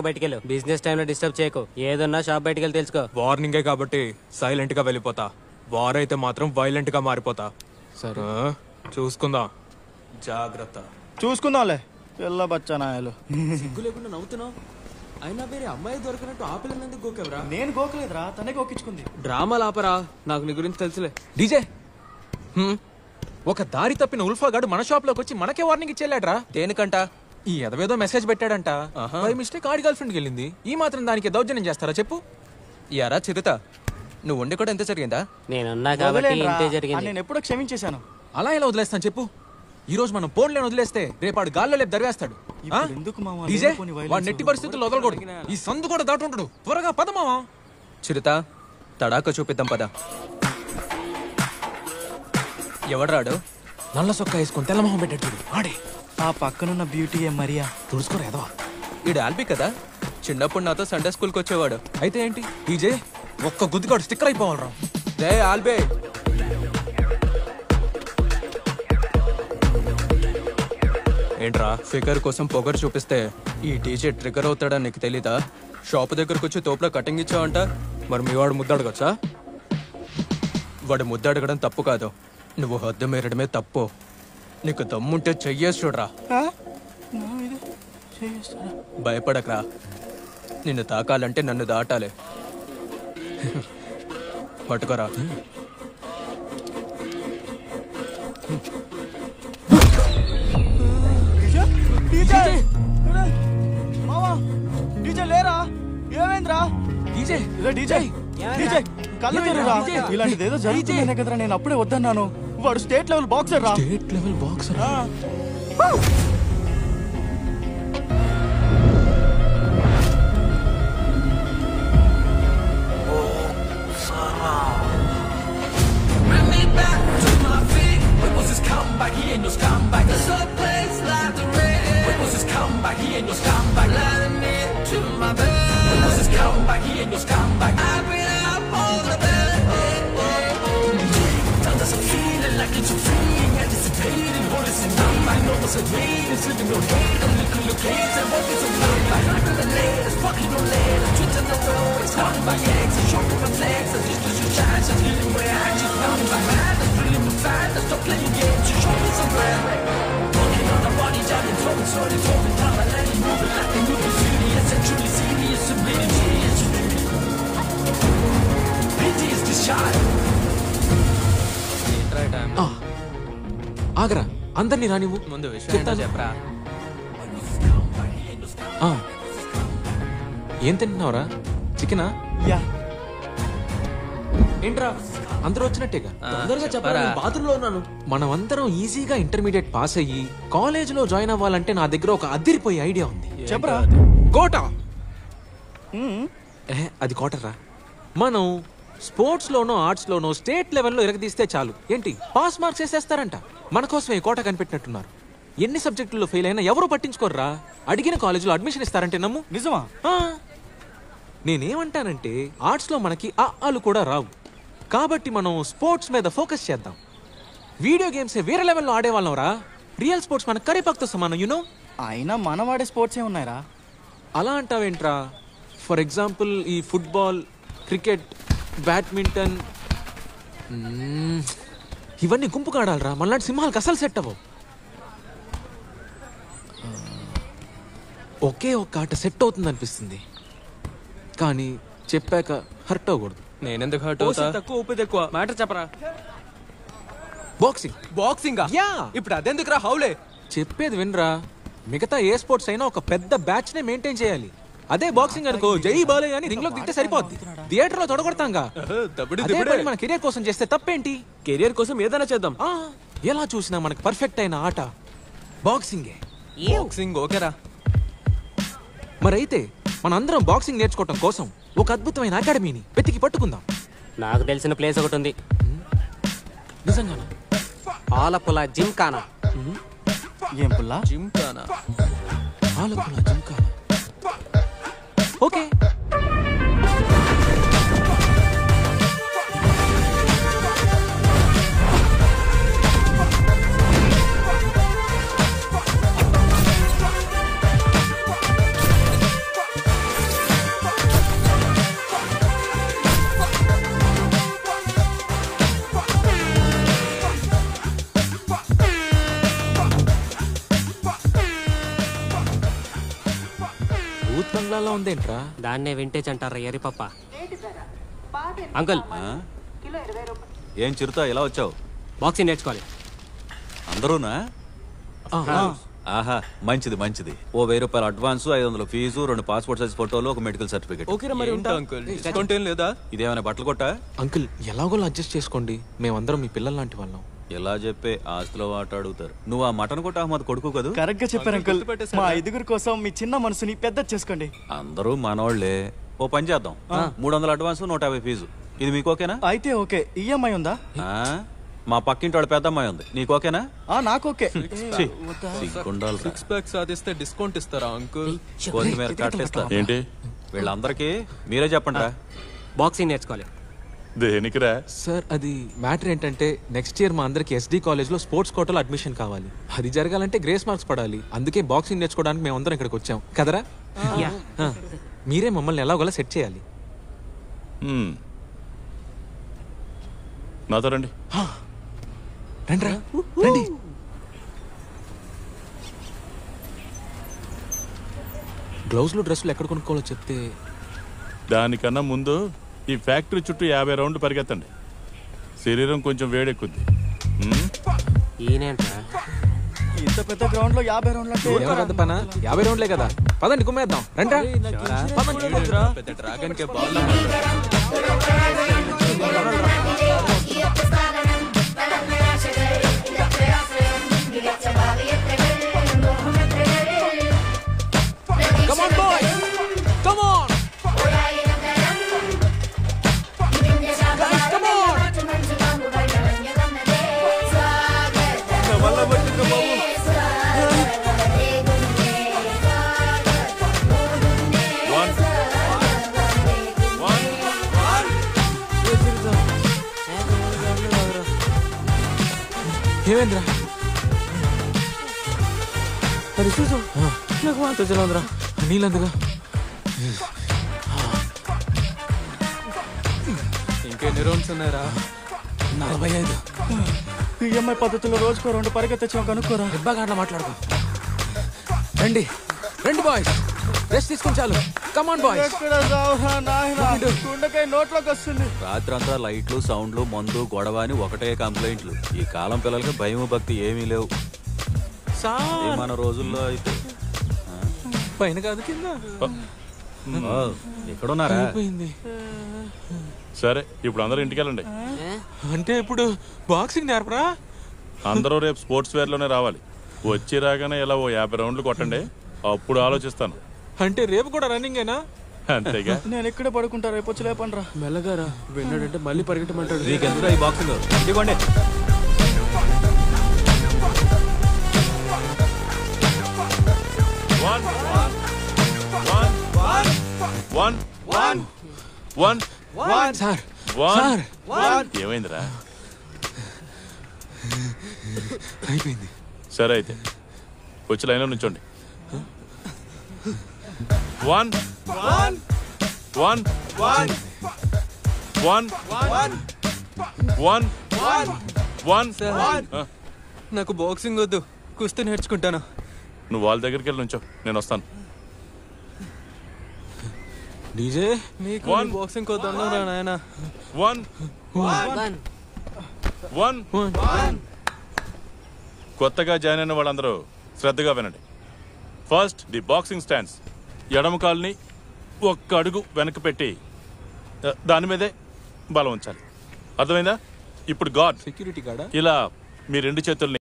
బయటికెళ్ళు. Business టైంలో disturb చేయకు. ఏదన్నా షాప్ బయటికెళ్ళి తెలుసుకో. వార్నింగే కాబట్టి సైలెంట్ గా వెళ్ళిపోతా. వార్ అయితే మాత్రం వైలెంట్ గా మారిపోతా. సరే చూసుకుందాం. జాగ్రత్త. చూసుకుందాంలే పిల్ల బచ్చా నాయలు. సిగ్గు లేకుండా నవ్వుతున్నావు. అయినా వేరే అమ్మాయి దొరికినట్టు ఆ పిల్లనందుకు గోకెవరా? నేను గోకలేదురా, తనే గోకించుకుంది. డ్రామా లాపరా, నాకు నీ గురించి తెలుసులే. డీజే ఒక దారి తప్పిన ఉల్ఫాగాడు మన షాప్ లోకి వచ్చి మనకే వార్నింగ్ ఇచ్చేలాడ్రా. దేనికంట? ఈ ఎదవేదో మెసేజ్ పెట్టాడంట. బై మిస్టేక్ ఆడి గర్ల్ ఫ్రెండ్కి వెళ్ళింది. ఈ మాత్రం దానికి దౌర్జన్యం చేస్తారా చెప్పు? యారా చిరుత, నువ్వు ఉండి కూడా ఎంత జరిగిందా? నేనున్నా కాబట్టి ఇంతే జరిగింది. నేను ఎప్పుడో క్షమించేశాను. అలా ఎలా వదిలేస్తాను చెప్పు? ఈ రోజు మనం ఫోన్లేని వదిలేస్తే రేపాడు గాల్లో లేపు దరివేస్తాడు. ఎందుకు మామ డీజే వాడు నెట్టి పరిస్థితుల్లో వదలకూడదు. ఈ సందు కూడా దాటుంటాడు. త్వరగా పద మావా. చిరుత, తడాక చూపిద్దాం పద. ఎవడ్రాడు? నల్ల సొక్క వేసుకొని తెల్లమొహం పెట్టాడు. ఆడే ఆ పక్కనున్న బ్యూటీ మరియా. తుడుచుకోరా ఏదో. ఈడు ఆల్బీ కదా, చిన్నప్పుడు నాతో సండే స్కూల్కి వచ్చేవాడు. అయితే ఏంటి డీజే ఒక్క గుద్దుకాడు స్టిక్కర్ అయిపోవాలరా. రే ఆల్బే, ఏంట్రా ఫిగర్ కోసం పొగరు చూపిస్తే ఈ డీజే ట్రిగర్ అవుతాడని నీకు తెలీదా? షాప్ దగ్గరకు వచ్చి తోపులో కటింగ్ ఇచ్చావంట. మరి మీ వాడు ముద్దాడుకోవచ్చా? వాడు ముద్దడగడం తప్పు కాదు, నువ్వు హద్దు మీరడమే తప్పు. నీకు దమ్ముంటే చెయ్యేసి చూడరా. భయపడకరా, నిన్ను తాకాలంటే నన్ను దాటాలి. పట్టుకోరా. డీజే లేరా? ఏమైందిరా? డీజే డీజే డీజే కళ్ళు తెరురా. ఇలాంటిది ఏదో జరుగుతుందనే కదరా నేను అప్పుడే వద్దన్నాను. వాడు స్టేట్ లెవెల్ బాక్సర్ రా. State level boxer. ఆగరా, అందరినీ రా. నువ్వు ముందు విషయం చెప్పరా. ఏం తింటున్నావురా? చికెనా? యా. ఏంట్రా అందరూ వచ్చినట్టేగా? తొందరగా చెప్పరా, బాత్రూంలో ఉన్నాను. మనం అందరం ఈజీగా ఇంటర్మీడియట్ పాస్ అయ్యి కాలేజ్ లో జాయిన్ అవ్వాలంటే నా దగ్గర ఒక అదిరిపోయే ఐడియా ఉంది. చెప్పరా. కోట. అది కోటరా. మనం స్పోర్ట్స్ లోనో ఆర్ట్స్ లోనో స్టేట్ లెవెల్లో ఎరగదీస్తే చాలు. ఏంటి పాస్ మార్క్స్ వేసేస్తారంట. మన కోసమే కోట కనిపెట్టినట్టున్నారు. ఎన్ని సబ్జెక్టుల్లో ఫెయిల్ అయినా ఎవరు పట్టించుకోర్రా. అడిగిన కాలేజీలో అడ్మిషన్ ఇస్తారంటే నమ్ము. నిజమా? నేనేమంటానంటే ఆర్ట్స్ లో మనకి ఆలు కూడా రావు కాబట్టి మనం స్పోర్ట్స్ మీద ఫోకస్ చేద్దాం. వీడియో గేమ్స్ వేరే లెవెల్లో ఆడేవాళ్ళం రా. రియల్ స్పోర్ట్స్ మన కరిపాక్తో సమానం. యూనో. అయినా మన వాడే స్పోర్ట్స్ ఏ ఉన్నాయిరా. అలా అంటావేంట్రా? ఫర్ ఎగ్జాంపుల్ ఈ ఫుట్బాల్, క్రికెట్, బ్యాడ్మింటన్ ఇవన్నీ గుంపుగా ఆడాలరా. మనలాంటి సింహాలకు అసలు సెట్ అవ్వవు. ఒకే ఒక్క ఆట సెట్ అవుతుంది అనిపిస్తుంది, కానీ చెప్పాక హర్ట్ అవ్వకూడదు. నేనెందుకు హర్ట్ అవుతా? తక్కువ ఉప్పు ఎక్కువ. మ్యాటర్ చెప్పరా. బాక్సింగ్. బాక్సింగ్? యా. ఇప్పుడు అదెందుకురా? హౌలే. చెప్పేది వినరా. మిగతా ఏ స్పోర్ట్స్ అయినా ఒక పెద్ద బ్యాచ్ నే మెయింటైన్ చేయాలి. అదే బాక్సింగ్ అనుకో, జై బాలే అని రింగ్ లో దిగితే సరిపోద్ది. థియేటర్ లో తొడగొడతాంగా. అదే పని మన కెరియర్ కోసం చేస్తే తప్పేంటి? కెరియర్ కోసం ఏదైనా చేద్దాం. ఎలా చూసినా మనకు పర్ఫెక్ట్ అయిన ఆట బాక్సింగే. బాక్సింగ్ ఓకేరా. మరైతే మనందరం బాక్సింగ్ నేర్చుకోవటం కోసం ఒక అద్భుతమైన అకాడమీని వెతికి పట్టుకుందాం. నాకు తెలిసిన ప్లేస్ ఒకటి ఉంది. నిజంగానా? ఆలపుల జిమ్ఖానా. ఏం పుల్లా? జిమ్ కానా? ఆలపుల జిమ్ఖానా. ఓకే. యూత్ బంగ్లాలో ఉందేంట్రా? దాన్నే వింటేజ్ అంటారా ఎరి పప్ప. అంకుల్ ఏం చిరుతా ఇలా వచ్చావు? బాక్సింగ్ నేర్చుకోవాలి. అందరూనా? ఆహా, మంచిది మంచిది. ఓ 1000 రూపాయలు అడ్వాన్స్, 500 ఫీజు, 2 పాస్పోర్ట్ సైజ్ ఫోటోలు, ఒక మెడికల్ సర్టిఫికేట్. ఓకేరా మరి ఉంటా అంకుల్ డిస్కౌంట్ ఏం లేదా? ఇదేమైనా బట్టలు కొట్టా? అంకుల్ ఎలాగోలా అడ్జస్ట్ చేసుకోండి, మేమందరం మీ పిల్లల లాంటి వాళ్ళం. ఇలా చెప్పే ఆస్తిలో వాట అడుగుతారు. నువ్వు ఆ మటన్ కొట్ట అహ్మద్ కొడుకు కదా? కరెక్ట్ గా చెప్పారు అంకుల్. మా 5గురు కోసం మీ చిన్న మనసుని పెద్ద చేసుకోండి. అందరూ మనోళ్లే. ఓ పని చేద్దాం, 300 అడ్వాన్స్, 150 ఫీజు. ఇది మీకు ఓకేనా? అయితే ఓకే. ఈఎంఐ ఉందా? ఆ, మా పక్కింటి వాడు పెద్ద అమ్మాయి ఉంది. నీకు ఓకేనా? నాకు ఓకే. సిగ్గుండాలి. 6 ప్యాక్ సాధిస్తే డిస్కౌంట్ ఇస్తారా అంకుల్? కొత్తిమీర కట్టేస్తా. ఏంటి వీళ్ళందరికీ మీరే చెప్పండి రా. బాక్సింగ్ నేర్చుకోవాలి. దేనికిరా? సార్ అది మ్యాటర్ ఏంటంటే నెక్స్ట్ ఇయర్ మా అందరికి ఎస్డి కాలేజ్లో స్పోర్ట్స్ కోటాలో అడ్మిషన్ కావాలి. అది జరగాలంటే గ్రేస్ మార్క్స్ పడాలి. అందుకే బాక్సింగ్ నేర్చుకోవడానికి మేమందరం ఇక్కడికి వచ్చాం కదరా. ఆ, మీరే మమ్మల్ని ఎలాగోలా సెట్ చేయాలి. నాతో రండి. రండి రండి. గ్లౌజ్లు డ్రెస్సులు ఎక్కడ కొనుక్కోవాలో చెప్తే. దానికన్నా ముందు ఈ ఫ్యాక్టరీ చుట్టూ 50 రౌండ్లు పరిగెత్తండి. శరీరం కొంచెం వేడెక్కుద్ది. ఈయనేంట్రా ఇంత పెద్ద గ్రౌండ్ లో 50 రౌండ్లు అంటే ఏమో పెద్ద పనా? 50 రౌండ్లే కదా, పదండి కుమ్మేద్దాం. రండి పెద్ద dragon K ball Come on boys, come on guys, come on. ఏమేంద్రా? నాకు మాత్రం తెలియదురా. నీళ్ళందుగా ఇంకెన్ని రౌండ్స్ ఉన్నారా? 45. ఈఎంఐ పద్ధతిలో రోజుకో 2 పరిగెత్తచ్చాం కనుక్కోరా. బాగా అట్లా మాట్లాడుకో. రండి రండి బాయ్స్, రెస్ట్ తీసుకొని చాలు. Come on boys. ఎక్కడ చావురా నాయనా, గుండెకాయ నోట్లోకి వస్తుంది. రాత్రంతా లైట్లు, సౌండ్లు, మందు, గొడవ అని ఒకటే కంప్లైంట్లు. ఈ కాలం పిల్లలకి భయం భక్తి ఏమీ లేవు. ఏ మన రోజుల్లో అయితే పైన కాదు కింద. ఎక్కడున్నారా? అయిపోయింది. సరే, ఇప్పుడు అందరూ ఇంటికి వెళ్ళండి. అంటే ఇప్పుడు బాక్సింగ్ నేర్పరా? అందరూ రేపు స్పోర్ట్స్ వేర్ లోనే రావాలి. వచ్చి రాగానే ఇలా ఓ 50 రౌండ్లు కొట్టండి, అప్పుడు ఆలోచిస్తాను. అంటే రేపు కూడా రన్నింగ్ ఏనా? అంతేగా. నేను ఎక్కడ పడుకుంటా, రేపు వచ్చి లేపండి రా. మెల్లగారా విన్నాడంటే మళ్ళీ పరిగెట్టమంటాడు. నీకెందుకు ఈ బాక్సింగ్? ఇదిగోండి. సార్ ఏమైందిరా? అయిపోయింది. సరే అయితే వచ్చి లైన్లో నుంచోండి. 1 1 1 1 1 1. నాకు బాక్సింగ్ వద్దు, కుస్తీ నేర్చుకుంటాను. నువ్వు వాళ్ళ దగ్గరికి వెళ్ళి నుంచో, నేను వస్తాను. డీజే నీకు బాక్సింగ్ వద్దన్నారా నాయన? 1 1 కొత్తగా జాయిన్ అయిన వాళ్ళందరూ శ్రద్ధగా వినండి. First the boxing stands. ఎడమ కాలుని ఒక్క అడుగు వెనక్కి పెట్టి దాని మీదే బలం ఉంచాలి. అర్థమైందా? ఇప్పుడు గాడ్ సెక్యూరిటీ గార్డా? ఇలా మీ 2 చేతుల్ని